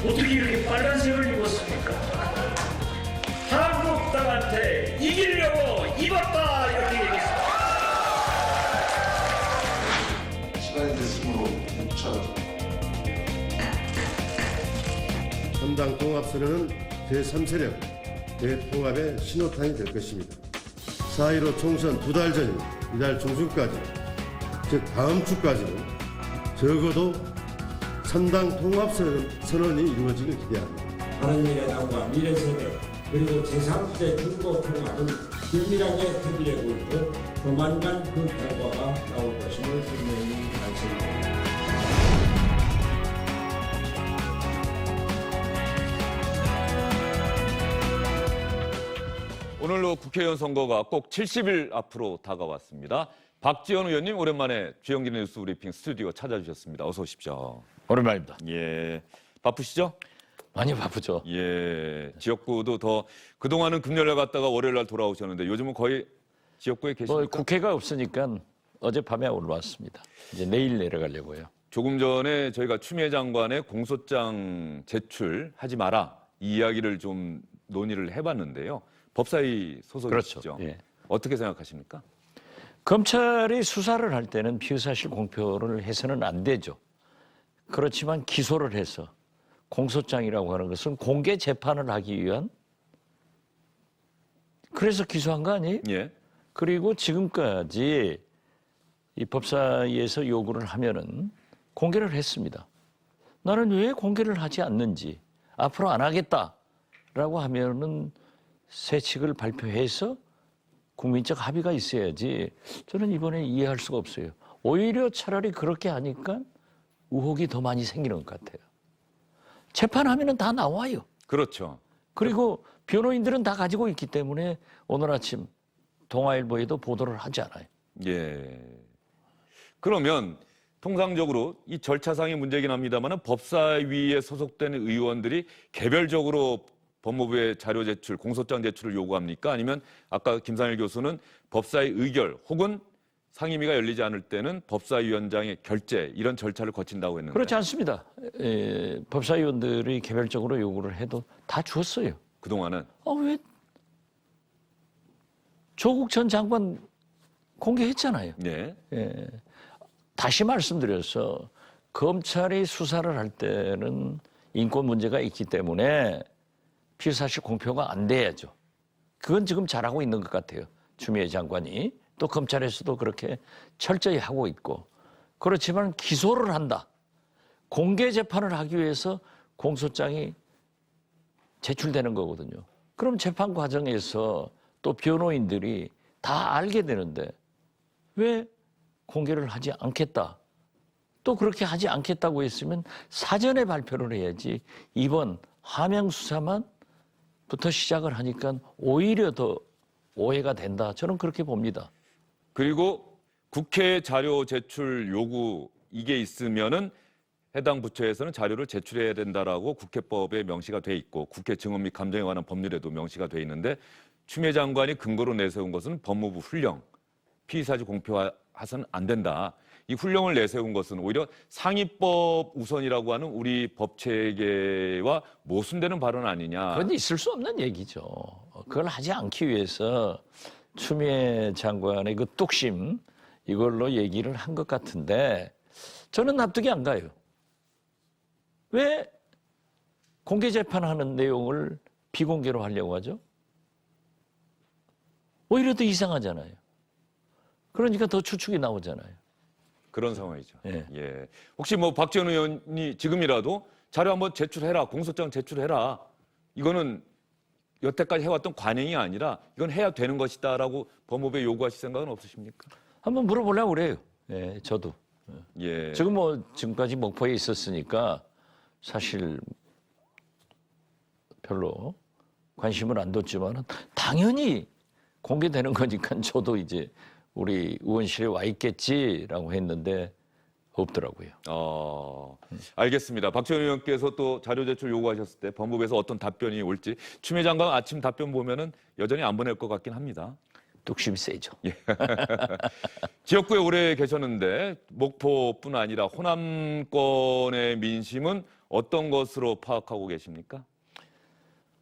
어떻게 이렇게 빨간색을 입었습니까? 한국당한테 이기려고 입었다 이렇게 얘기했습니다. 시간이 됐으므로 묵찰하자. 삼당 통합선언은 제3세력 대통합의 신호탄이 될 것입니다. 4.15 총선 2달 전인 이달 중순까지, 즉 다음 주까지는 적어도 3당 통합선언이 이루어지길 기대합니다. 바른미래당과 미래세력 그리고 제3세 중도 통합은 긴밀하게 협의되고 있고 조만간 그 결과가 나올 것임을 분명히 말씀드립니다. 오늘로 국회의원 선거가 꼭 70일 앞으로 다가왔습니다. 박지원 의원님 오랜만에 주영진의 뉴스 브리핑 스튜디오 찾아주셨습니다. 어서 오십시오. 오랜만입니다. 예, 바쁘시죠? 많이 바쁘죠. 예, 지역구도 더 그동안은 금요일날 갔다가 월요일날 돌아오셨는데 요즘은 거의 지역구에 계십니까? 국회가 없으니까 어젯밤에 올라왔습니다. 이제 내일 내려가려고요. 조금 전에 저희가 추미애 장관의 공소장 제출하지 마라 이 이야기를 좀 논의를 해봤는데요. 법사위 소속이시죠? 그렇죠. 예. 어떻게 생각하십니까? 검찰이 수사를 할 때는 피의사실 공표를 해서는 안 되죠. 그렇지만 기소를 해서 공소장이라고 하는 것은 공개 재판을 하기 위한, 그래서 기소한 거 아니에요? 예. 그리고 지금까지 이 법사위에서 요구를 하면은 공개를 했습니다. 나는 왜 공개를 하지 않는지, 앞으로 안 하겠다라고 하면은 새 책을 발표해서 국민적 합의가 있어야지, 저는 이번에 이해할 수가 없어요. 오히려 차라리 그렇게 하니까 의혹이 더 많이 생기는 것 같아요. 재판하면은 다 나와요. 그렇죠. 그리고 변호인들은 다 가지고 있기 때문에 오늘 아침 동아일보에도 보도를 하지 않아요. 예. 그러면 통상적으로 이 절차상의 문제긴 합니다만 법사위에 소속된 의원들이 개별적으로 법무부에 자료 제출, 공소장 제출을 요구합니까? 아니면 아까 김상일 교수는 법사위 의결 혹은 상임위가 열리지 않을 때는 법사위원장의 결재 이런 절차를 거친다고 했는데 그렇지 않습니다. 법사위원들이 개별적으로 요구를 해도 다 줬어요. 그동안은 왜 조국 전 장관 공개했잖아요. 예. 다시 말씀드려서 검찰이 수사를 할 때는 인권 문제가 있기 때문에 피의사실 공표가 안 돼야죠. 그건 지금 잘하고 있는 것 같아요. 추미애 장관이. 또 검찰에서도 그렇게 철저히 하고 있고. 그렇지만 기소를 한다. 공개 재판을 하기 위해서 공소장이 제출되는 거거든요. 그럼 재판 과정에서 또 변호인들이 다 알게 되는데 왜 공개를 하지 않겠다. 또 그렇게 하지 않겠다고 했으면 사전에 발표를 해야지 이번 하명 수사만부터 시작을 하니까 오히려 더 오해가 된다. 저는 그렇게 봅니다. 그리고 국회 자료 제출 요구 이게 있으면은 해당 부처에서는 자료를 제출해야 된다라고 국회법에 명시가 돼 있고 국회 증언 및 감정에 관한 법률에도 명시가 돼 있는데 추미애 장관이 근거로 내세운 것은 법무부 훈령, 피의사실 공표해서는 안 된다. 이 훈령을 내세운 것은 오히려 상위법 우선이라고 하는 우리 법 체계와 모순되는 발언 아니냐. 그건 있을 수 없는 얘기죠. 그걸 하지 않기 위해서 추미애 장관의 그 뚝심 이걸로 얘기를 한 것 같은데 저는 납득이 안 가요. 왜 공개 재판하는 내용을 비공개로 하려고 하죠? 오히려 더 이상하잖아요. 그러니까 더 추측이 나오잖아요. 그런 상황이죠. 예. 예. 혹시 뭐 박지원 의원이 지금이라도 자료 한번 제출해라, 공소장 제출해라. 이거는 여태까지 해왔던 관행이 아니라 이건 해야 되는 것이다라고 법무부에 요구하실 생각은 없으십니까? 한번 물어보려고 그래요. 예, 저도. 예. 지금 지금까지 목포에 있었으니까 사실 별로 관심을 안 뒀지만 당연히 공개되는 거니까 저도 이제 우리 의원실에 와 있겠지라고 했는데 없더라고요. 알겠습니다. 박지원 의원께서 또 자료 제출 요구하셨을 때 법무부에서 어떤 답변이 올지 추미애 장관 아침 답변 보면은 여전히 안 보낼 것 같긴 합니다. 뚝심이 세죠. 예. 지역구에 오래 계셨는데 목포뿐 아니라 호남권의 민심은 어떤 것으로 파악하고 계십니까?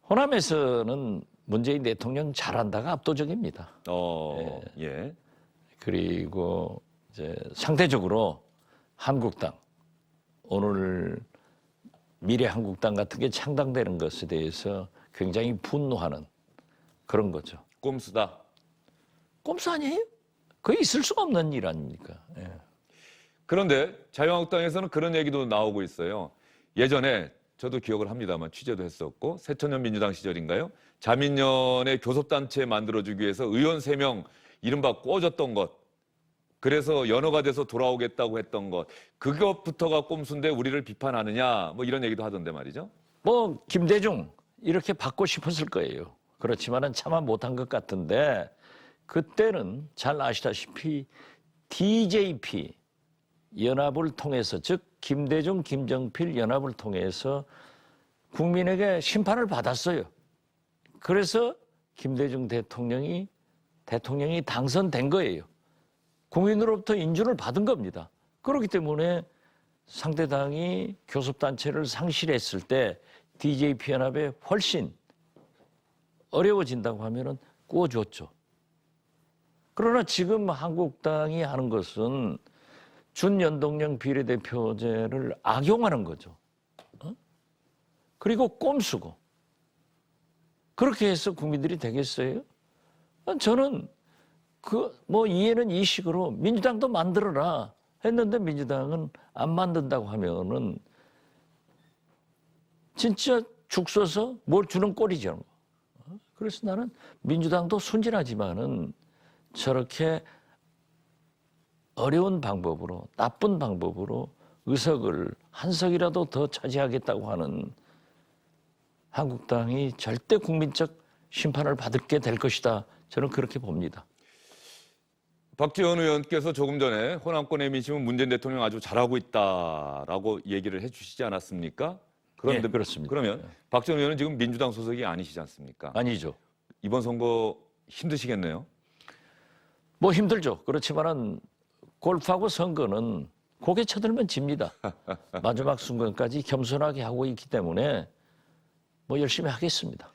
호남에서는 문재인 대통령 잘한다가 압도적입니다. 예. 그리고 이제 상대적으로 한국당, 오늘 미래한국당 같은 게 창당되는 것에 대해서 굉장히 분노하는 그런 거죠. 꼼수다. 꼼수 아니에요? 그게 있을 수가 없는 일 아닙니까? 예. 그런데 자유한국당에서는 그런 얘기도 나오고 있어요. 예전에 저도 기억을 합니다만 취재도 했었고 새천년 민주당 시절인가요? 자민련의 교섭단체 만들어주기 위해서 의원 3명 이른바 꿔줬던 것, 그래서 연어가 돼서 돌아오겠다고 했던 것, 그것부터가 꼼수인데 우리를 비판하느냐, 뭐 이런 얘기도 하던데 말이죠. 뭐 김대중 이렇게 받고 싶었을 거예요. 그렇지만은 차마 못한 것 같은데 그때는 잘 아시다시피 DJP 연합을 통해서, 즉 김대중, 김정필 연합을 통해서 국민에게 심판을 받았어요. 그래서 김대중 대통령이 당선된 거예요. 국민으로부터 인준을 받은 겁니다. 그렇기 때문에 상대당이 교섭단체를 상실했을 때 DJP 연합에 훨씬 어려워진다고 하면은 꾸어줬죠. 그러나 지금 한국당이 하는 것은 준연동형 비례대표제를 악용하는 거죠. 그리고 꼼수고. 그렇게 해서 국민들이 되겠어요? 저는 이해는 이 식으로 민주당도 만들어라 했는데 민주당은 안 만든다고 하면은 진짜 죽 써서 뭘 주는 꼴이죠. 그래서 나는 민주당도 순진하지만은 저렇게 어려운 방법으로, 나쁜 방법으로 의석을 한 석이라도 더 차지하겠다고 하는 한국당이 절대 국민적 심판을 받게 될 것이다. 저는 그렇게 봅니다. 박지원 의원께서 조금 전에 호남권의 민심은 문재인 대통령 아주 잘하고 있다라고 얘기를 해주시지 않았습니까? 그런데 네, 그렇습니다. 그러면 박지원 의원은 지금 민주당 소속이 아니시지 않습니까? 아니죠. 이번 선거 힘드시겠네요. 뭐 힘들죠. 그렇지만은 골프하고 선거는 고개 쳐들면 집니다. 마지막 순간까지 겸손하게 하고 있기 때문에 뭐 열심히 하겠습니다.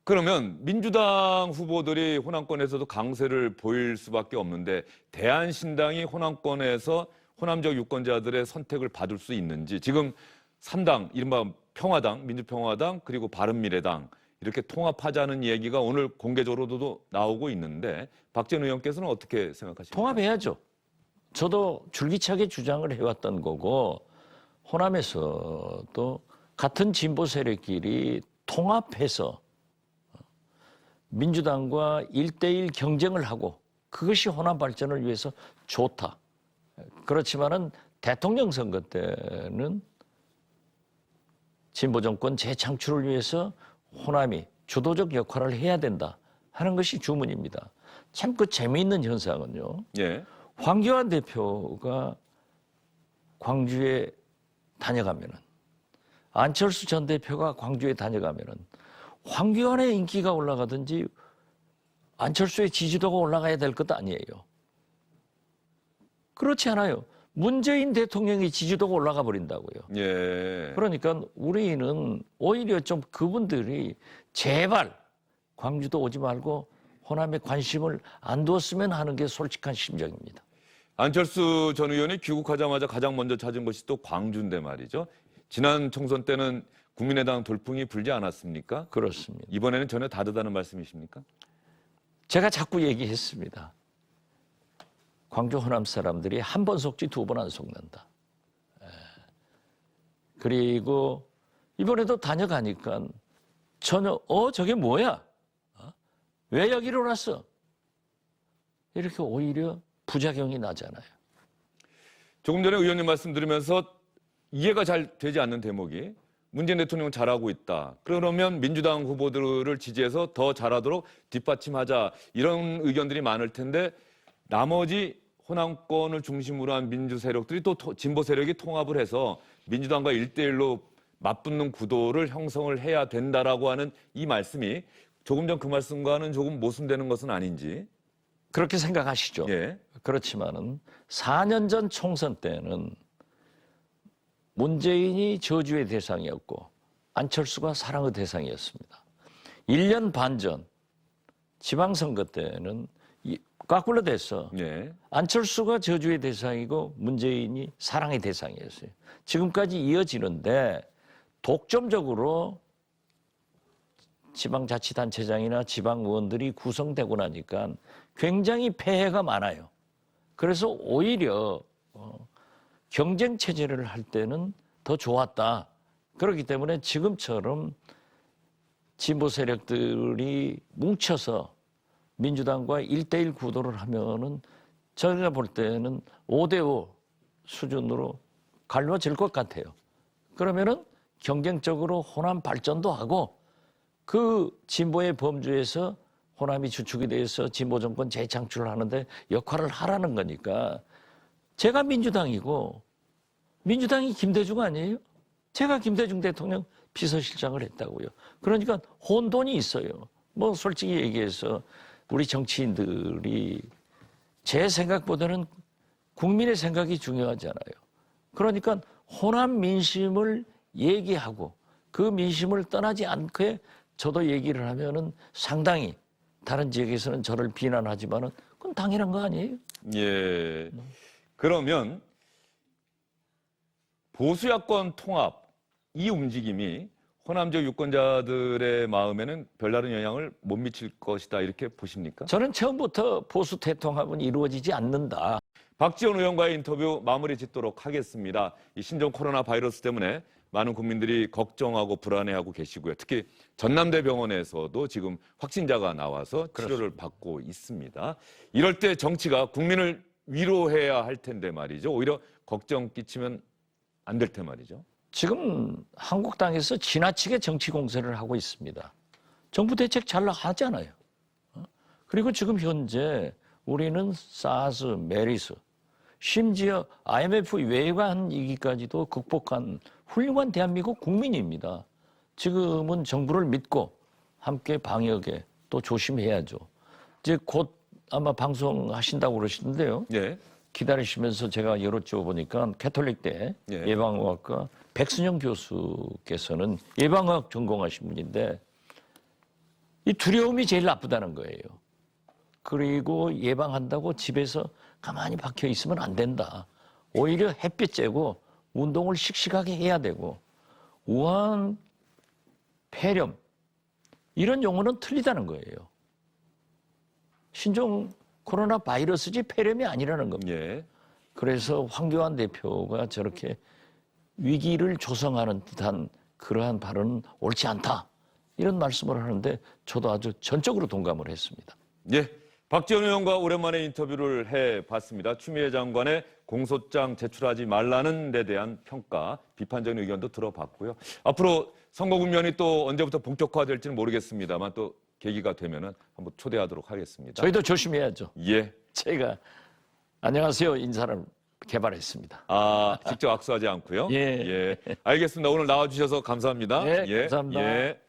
그러면 민주당 후보들이 호남권에서도 강세를 보일 수밖에 없는데 대한신당이 호남권에서 호남적 유권자들의 선택을 받을 수 있는지, 지금 3당, 이른바 평화당, 민주평화당 그리고 바른미래당 이렇게 통합하자는 얘기가 오늘 공개적으로도 나오고 있는데 박지원 의원께서는 어떻게 생각하십니까? 통합해야죠. 저도 줄기차게 주장을 해왔던 거고, 호남에서도 같은 진보 세력끼리 통합해서 민주당과 1대1 경쟁을 하고 그것이 호남 발전을 위해서 좋다. 그렇지만은 대통령 선거 때는 진보 정권 재창출을 위해서 호남이 주도적 역할을 해야 된다 하는 것이 주문입니다. 참 그 재미있는 현상은요. 예. 황교안 대표가 광주에 다녀가면은, 안철수 전 대표가 광주에 다녀가면은 황교안의 인기가 올라가든지 안철수의 지지도가 올라가야 될 것도 아니에요. 그렇지 않아요. 문재인 대통령의 지지도가 올라가 버린다고요. 예. 그러니까 우리는 오히려 좀 그분들이 제발 광주도 오지 말고 호남에 관심을 안 두었으면 하는 게 솔직한 심정입니다. 안철수 전 의원이 귀국하자마자 가장 먼저 찾은 것이 또 광주인데 말이죠. 지난 총선 때는 국민의당 돌풍이 불지 않았습니까? 그렇습니다. 이번에는 전혀 다르다는 말씀이십니까? 제가 자꾸 얘기했습니다. 광주 호남 사람들이 한 번 속지 두 번 안 속는다. 그리고 이번에도 다녀가니까 전혀 저게 뭐야? 왜 여기로 왔어? 이렇게 오히려 부작용이 나잖아요. 조금 전에 의원님 말씀 들으면서 이해가 잘 되지 않는 대목이, 문재인 대통령은 잘하고 있다. 그러면 민주당 후보들을 지지해서 더 잘하도록 뒷받침하자. 이런 의견들이 많을 텐데 나머지 호남권을 중심으로 한 민주 세력들이 또 진보 세력이 통합을 해서 민주당과 1대1로 맞붙는 구도를 형성을 해야 된다라고 하는 이 말씀이 조금 전 그 말씀과는 조금 모순되는 것은 아닌지. 그렇게 생각하시죠. 예. 그렇지만은 4년 전 총선 때는 문재인이 저주의 대상이었고 안철수가 사랑의 대상이었습니다. 1년 반 전 지방선거 때는 거꾸로 됐어. 예. 안철수가 저주의 대상이고 문재인이 사랑의 대상이었어요. 지금까지 이어지는데 독점적으로 지방자치단체장이나 지방의원들이 구성되고 나니까 굉장히 폐해가 많아요. 그래서 오히려 경쟁 체제를 할 때는 더 좋았다. 그렇기 때문에 지금처럼 진보 세력들이 뭉쳐서 민주당과 1대1 구도를 하면은 저희가 볼 때는 5대5 수준으로 갈라질 것 같아요. 그러면은 경쟁적으로 호남 발전도 하고 그 진보의 범주에서 호남이 주축이 돼서 진보 정권 재창출을 하는데 역할을 하라는 거니까 제가 민주당이고 민주당이 김대중 아니에요? 제가 김대중 대통령 비서실장을 했다고요. 그러니까 혼돈이 있어요. 뭐 솔직히 얘기해서 우리 정치인들이 제 생각보다는 국민의 생각이 중요하잖아요. 그러니까 호남 민심을 얘기하고 그 민심을 떠나지 않게 저도 얘기를 하면은 상당히 다른 지역에서는 저를 비난하지만은 그건 당연한 거 아니에요? 예. 그러면 보수야권 통합 이 움직임이 호남적 유권자들의 마음에는 별다른 영향을 못 미칠 것이다 이렇게 보십니까? 저는 처음부터 보수 대통합은 이루어지지 않는다. 박지원 의원과의 인터뷰 마무리 짓도록 하겠습니다. 이 신종 코로나 바이러스 때문에 많은 국민들이 걱정하고 불안해하고 계시고요. 특히 전남대병원에서도 지금 확진자가 나와서 치료를 받고 있습니다. 이럴 때 정치가 국민을 위로해야 할 텐데 말이죠. 오히려 걱정 끼치면 안 될 텐데 말이죠. 지금 한국당에서 지나치게 정치 공세를 하고 있습니다. 정부 대책 잘 하잖아요. 그리고 지금 현재 우리는 사스, 메리스, 심지어 IMF 외환 위기까지도 극복한 훌륭한 대한민국 국민입니다. 지금은 정부를 믿고 함께 방역에 또 조심해야죠. 이제 곧 아마 방송하신다고 그러시는데요. 예. 기다리시면서 제가 여쭤보니까 캐톨릭대 예. 예방의학과 백순영 교수께서는 예방의학 전공하신 분인데 이 두려움이 제일 나쁘다는 거예요. 그리고 예방한다고 집에서 가만히 박혀 있으면 안 된다. 오히려 햇빛 쬐고 운동을 씩씩하게 해야 되고 우한, 폐렴 이런 용어는 틀리다는 거예요. 신종 코로나 바이러스지 폐렴이 아니라는 겁니다. 예. 그래서 황교안 대표가 저렇게 위기를 조성하는 듯한 그러한 발언은 옳지 않다. 이런 말씀을 하는데 저도 아주 전적으로 동감을 했습니다. 예. 박지원 의원과 오랜만에 인터뷰를 해봤습니다. 추미애 장관의 공소장 제출하지 말라는 데 대한 평가, 비판적인 의견도 들어봤고요. 앞으로 선거 국면이 또 언제부터 본격화될지는 모르겠습니다만 또 계기가 되면은 한번 초대하도록 하겠습니다. 저희도 조심해야죠. 예. 제가 안녕하세요 인사를 개발했습니다. 아, 직접 악수하지 않고요? 예. 예. 알겠습니다. 오늘 나와주셔서 감사합니다. 예, 감사합니다. 예.